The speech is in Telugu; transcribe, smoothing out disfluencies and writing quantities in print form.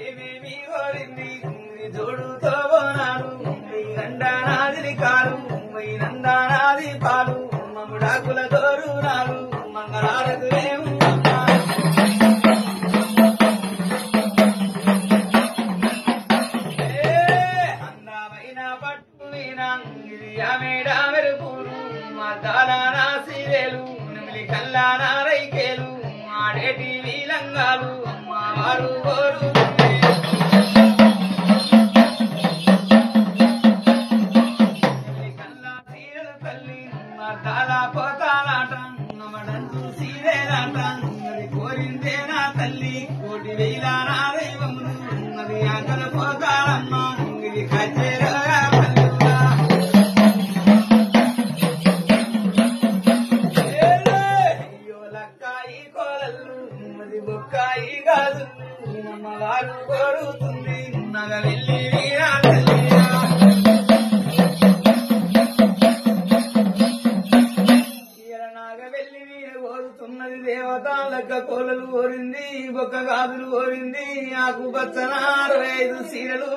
ఏమేమి కోరింది జోడుతో బోనాలు గండానాది కాలు నందానాది పాలు మగుడాకుల తోరునాలు మంగళారతులేము అందమైన పట్టు ఇది ఆమెడా మెరుపులు మా దానా సీరేలు నిమిలి కల్లానా రైకేలు ఆడేటి వీలంగాలు అమ్మవారు గోరు కల్లా సీరలు తల్లి మా దాలా పోతాలాట నమడందు సీరేలాట మరి కోరిందే నా తల్లి కోటి వేల నా దైవమును మరి ఆకల పోతాలమ్మ ఇది కచ్చేరగా పల్లుగా అయ్యో లక్కాయి కోలల్లు మరి బొక్కాయి గాజు అమ్మవారు కోరుతుంది నగ వెళ్ళి వీరా తల్లిగా నాగవెల్లి వీర కోరుతున్నది దేవత లెక్క కోలలు కోరింది బొక్క గాజులు కోరింది ఆకు పచ్చన 65 సీరలు